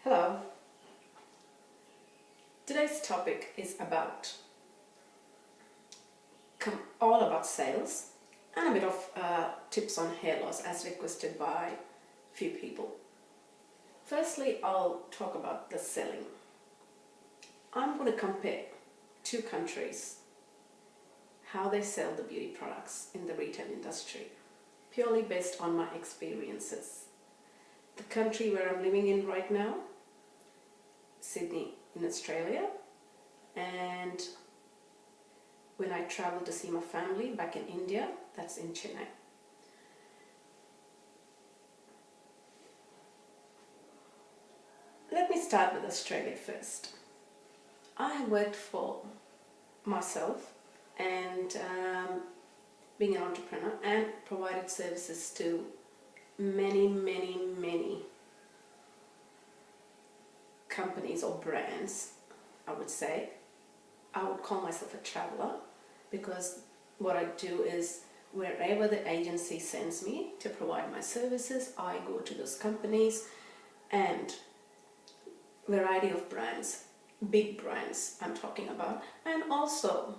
Hello. Today's topic is all about sales and a bit of tips on hair loss as requested by few people. Firstly, I'll talk about the selling. I'm going to compare two countries, how they sell the beauty products in the retail industry, purely based on my experiences. The country where I'm living in right now, Sydney in Australia, and when I travel to see my family back in India, that's in Chennai. Let me start with Australia first. I have worked for myself and being an entrepreneur and provided services to many companies or brands. I would say I would call myself a traveler, because what I do is wherever the agency sends me to provide my services, I go to those companies, and variety of brands, big brands I'm talking about, and also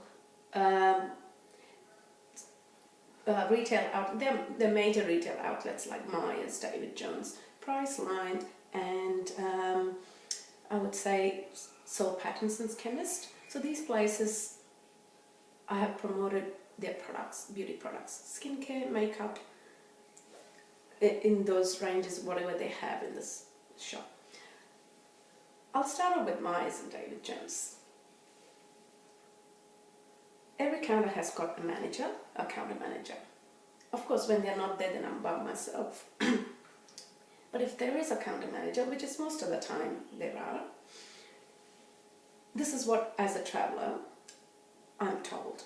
retail out the major retail outlets like Myers, David Jones, Priceline, and I would say Saul Pattinson's Chemist. So these places, I have promoted their products, beauty products, skincare, makeup, in those ranges, whatever they have in this shop. I'll start off with Myers and David Jones. Every counter has got a manager, a counter manager. Of course, when they're not there, then I'm by myself. But if there is a counter manager, which is most of the time there are, this is what, as a traveler, I'm told.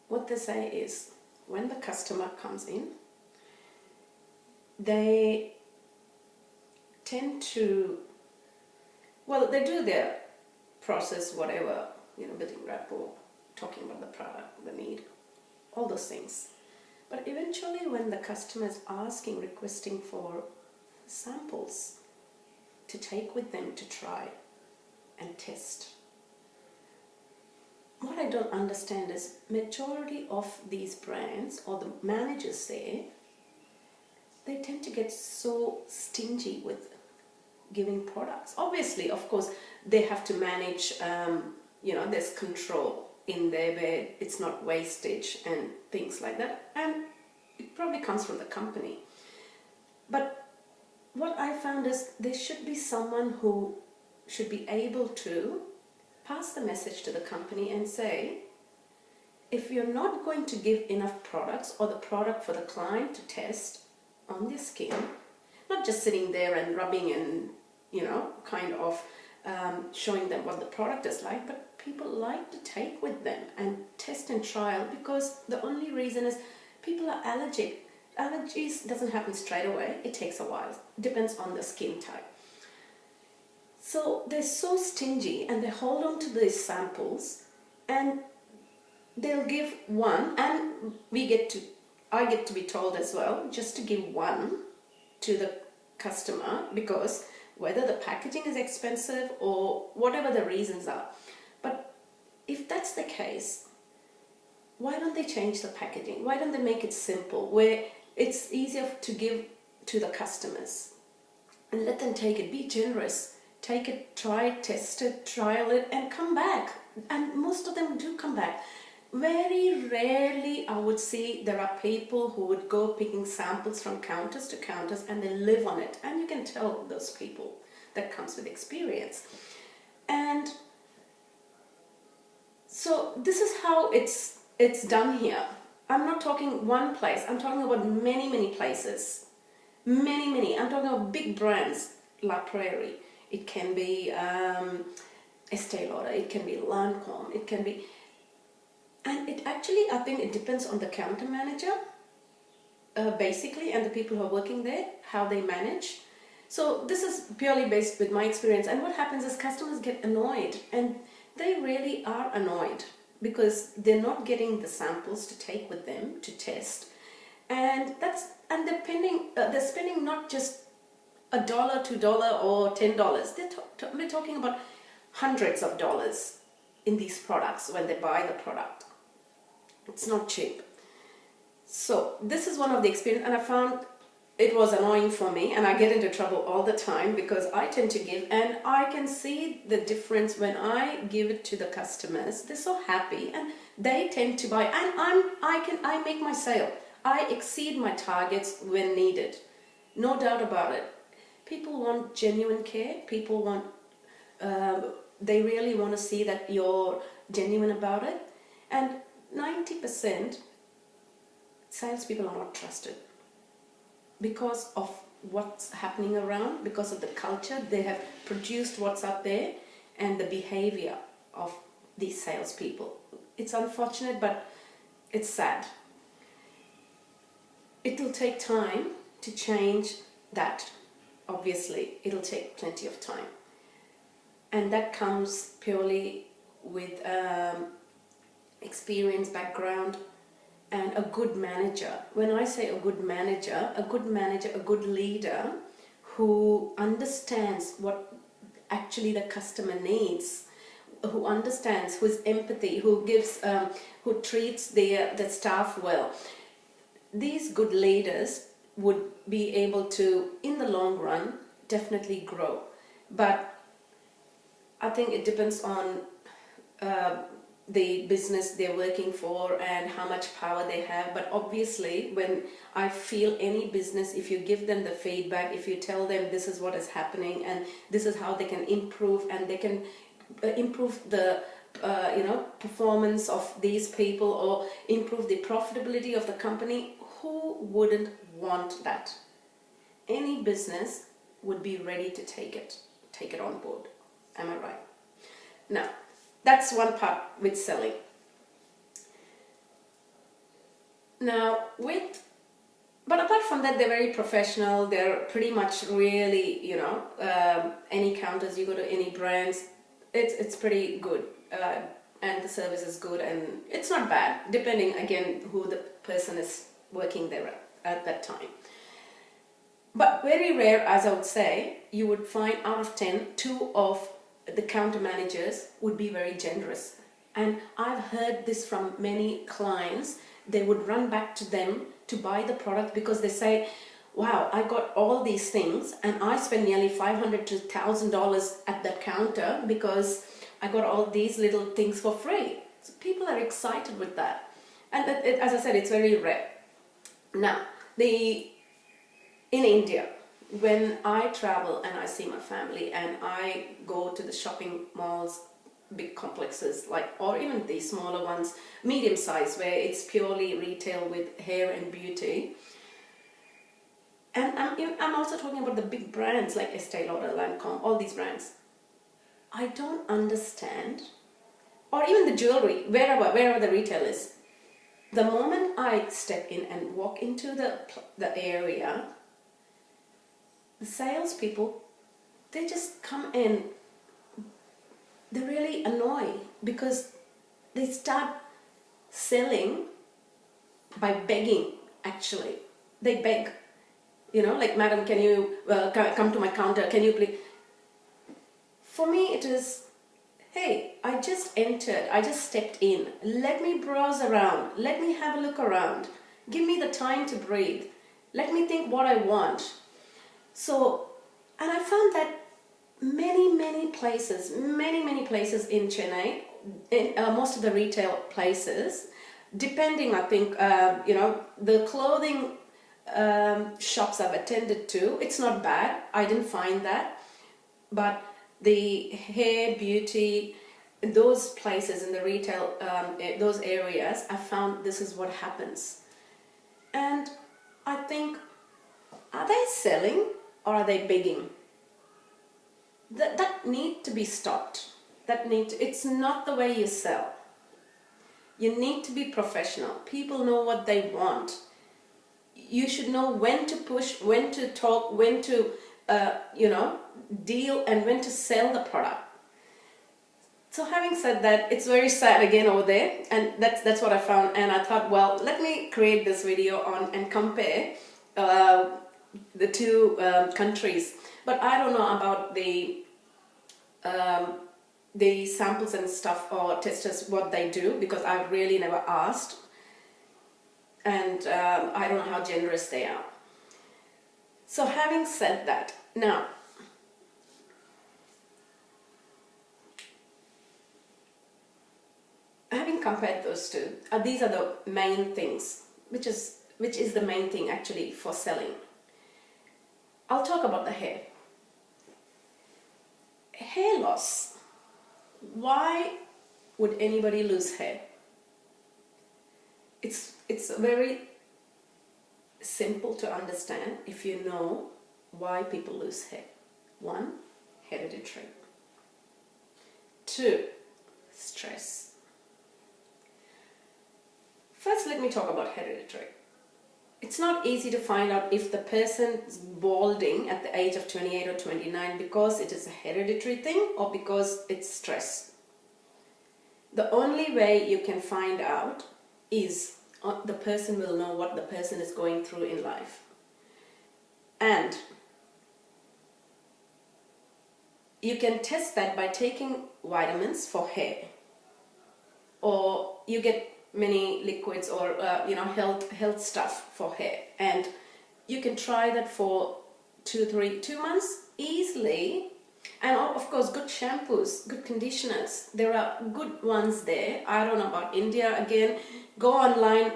What they say is, when the customer comes in, they tend to, well, they do their process, whatever, building rapport, talking about the product, the need, all those things. But eventually when the customer is asking, requesting for samples to take with them to try and test, what I don't understand is majority of these brands or the managers there, they tend to get so stingy with giving products. Obviously, of course, they have to manage, there's control in there where it's not wastage and things like that, and it probably comes from the company. But what I found is there should be someone who should be able to pass the message to the company and say, if you're not going to give enough products or the product for the client to test on their skin, not just sitting there and rubbing and kind of showing them what the product is like, but people like to take with them and test and trial, because the only reason is people are allergic. Allergies doesn't happen straight away, it takes a while, it depends on the skin type. So they're so stingy and they hold on to these samples, and they'll give one, and I get to be told as well just to give one to the customer, because whether the packaging is expensive or whatever the reasons are. But if that's the case, why don't they change the packaging? Why don't they make it simple, where it's easier to give to the customers and let them take it, be generous, take it, try it, test it, trial it, and come back. And most of them do come back. Very rarely I would see there are people who would go picking samples from counters to counters and they live on it. And you can tell those people, that comes with experience. And so this is how it's done here. I'm not talking one place, I'm talking about many places. Many. I'm talking about big brands, La Prairie. It can be Estee Lauder, it can be Lancome, it can be... And it actually, I think it depends on the counter manager, basically, and the people who are working there, how they manage. So this is purely based with my experience. And what happens is customers get annoyed, and they really are annoyed because they're not getting the samples to take with them to test. And they're spending not just $1, $2, or $10. We're talking about hundreds of dollars in these products when they buy the product. It's not cheap. So this is one of the experience, and I found it was annoying for me, and I get into trouble all the time because I tend to give, and I can see the difference when I give it to the customers. They're so happy and they tend to buy, and I make my sale. I exceed my targets when needed. No doubt about it. People want genuine care. People want, they really want to see that you're genuine about it. And 90% salespeople are not trusted because of what's happening around, because of the culture. They have produced what's up there and the behavior of these salespeople. It's unfortunate, but it's sad. It will take time to change that. Obviously, it'll take plenty of time. And that comes purely with experience, background, and a good manager. When I say a good manager, a good leader who understands what actually the customer needs, who understands, who is empathy, who gives, who treats the staff well. These good leaders would be able to, in the long run, definitely grow. But I think it depends on the business they're working for and how much power they have. But obviously, when I feel any business, if you give them the feedback, if you tell them this is what is happening and this is how they can improve, and they can improve the performance of these people or improve the profitability of the company, who wouldn't want that? Any business would be ready to take it on board. Am I right? Now, that's one part with selling. Now, but apart from that, they're very professional. They're pretty much really, any counters you go to, any brands, it's pretty good, and the service is good, and it's not bad, depending again who the person is working there at that time. But very rare, as I would say, you would find out of 10, 2 of the counter managers would be very generous. And I've heard this from many clients. They would run back to them to buy the product because they say, wow, I got all these things and I spent nearly $500 to $1,000 at that counter because I got all these little things for free. So people are excited with that. And as I said, it's very rare. Now, in India, when I travel and I see my family and I go to the shopping malls, big complexes, or even the smaller ones, medium size, where it's purely retail with hair and beauty. And I'm also talking about the big brands like Estee Lauder, Lancome, all these brands. I don't understand, or even the jewelry, wherever the retail is. The moment I step in and walk into the area, the salespeople, they just come in. They really annoy because they start selling by begging, actually. They beg. Madam, can you come to my counter? Can you please? For me, it is, hey, I just entered. I just stepped in. Let me browse around. Let me have a look around. Give me the time to breathe. Let me think what I want. So, and I found that many places in Chennai, in most of the retail places, depending, I think, the clothing shops I've attended to, it's not bad. I didn't find that. But the hair, beauty, those places in the retail, those areas, I found this is what happens. And I think, are they selling or are they begging? That need to be stopped. It's not the way you sell. You need to be professional. People know what they want. You should know when to push, when to talk, when to, deal, and when to sell the product. So having said that, it's very sad again over there, and that's what I found. And I thought, well, let me create this video on and compare the two countries. But I don't know about the samples and stuff, or testers, what they do, because I've really never asked, and I don't know how generous they are. So having said that, now having compared those two, these are the main things, which is the main thing actually for selling. I'll talk about the hair. Hair loss. Why would anybody lose hair? It's very simple to understand if you know why people lose hair. 1, hereditary. 2, stress. First, let me talk about hereditary. It's not easy to find out if the person is balding at the age of 28 or 29 because it is a hereditary thing or because it's stress. The only way you can find out is the person will know what the person is going through in life. And you can test that by taking vitamins for hair, or you get many liquids or health stuff for hair, and you can try that for 2 months easily. And of course, good shampoos, good conditioners, there are good ones there. I don't know about India. Again, go online.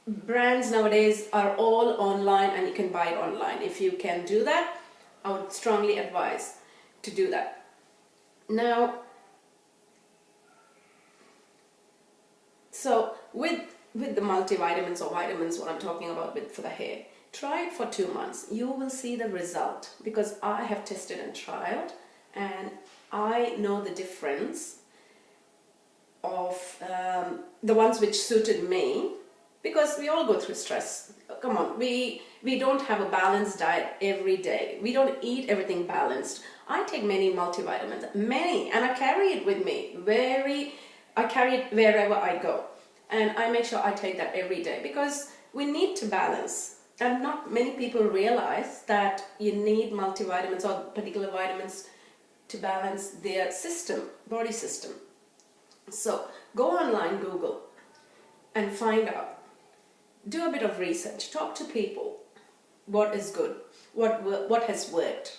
Brands nowadays are all online and you can buy it online. If you can do that, I would strongly advise to do that. Now, so with the multivitamins or vitamins, what I'm talking about for the hair, try it for 2 months. You will see the result, because I have tested and trialed, and I know the difference of the ones which suited me, because we all go through stress. Come on, we don't have a balanced diet every day. We don't eat everything balanced. I take many multivitamins, and I carry it with me. I carry it wherever I go, and I make sure I take that every day, because we need to balance. And not many people realize that you need multivitamins or particular vitamins to balance their system, body system. So go online, Google, and find out. Do a bit of research. Talk to people. What is good? What has worked?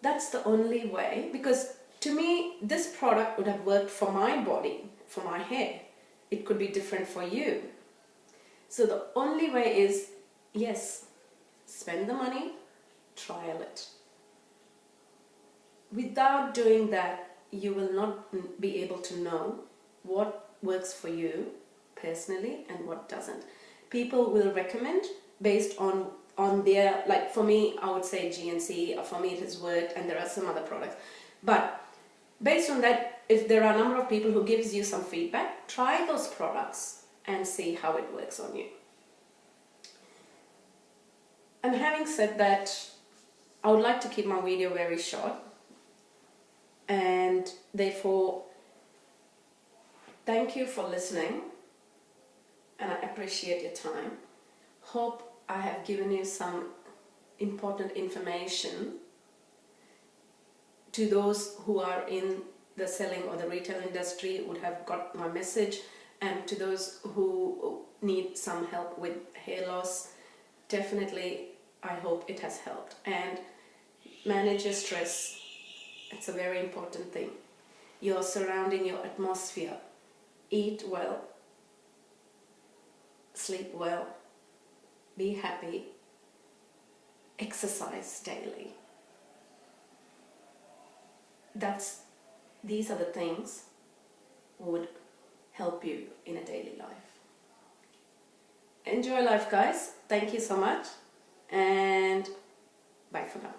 That's the only way, because to me, this product would have worked for my body, for my hair. It could be different for you. So the only way is, yes, spend the money, trial it. Without doing that, you will not be able to know what works for you personally and what doesn't. People will recommend based on their, like for me, I would say GNC, or for me it has worked, and there are some other products. But based on that, if there are a number of people who gives you some feedback, try those products and see how it works on you. And having said that, I would like to keep my video very short, and therefore thank you for listening, and I appreciate your time. Hope I have given you some important information to those who are in the selling or the retail industry, would have got my message, and to those who need some help with hair loss, definitely I hope it has helped. And manage your stress. It's a very important thing. Your surrounding, your atmosphere. Eat well, sleep well, be happy, exercise daily. These are the things would help you in a daily life. Enjoy life, guys. Thank you so much, and bye for now.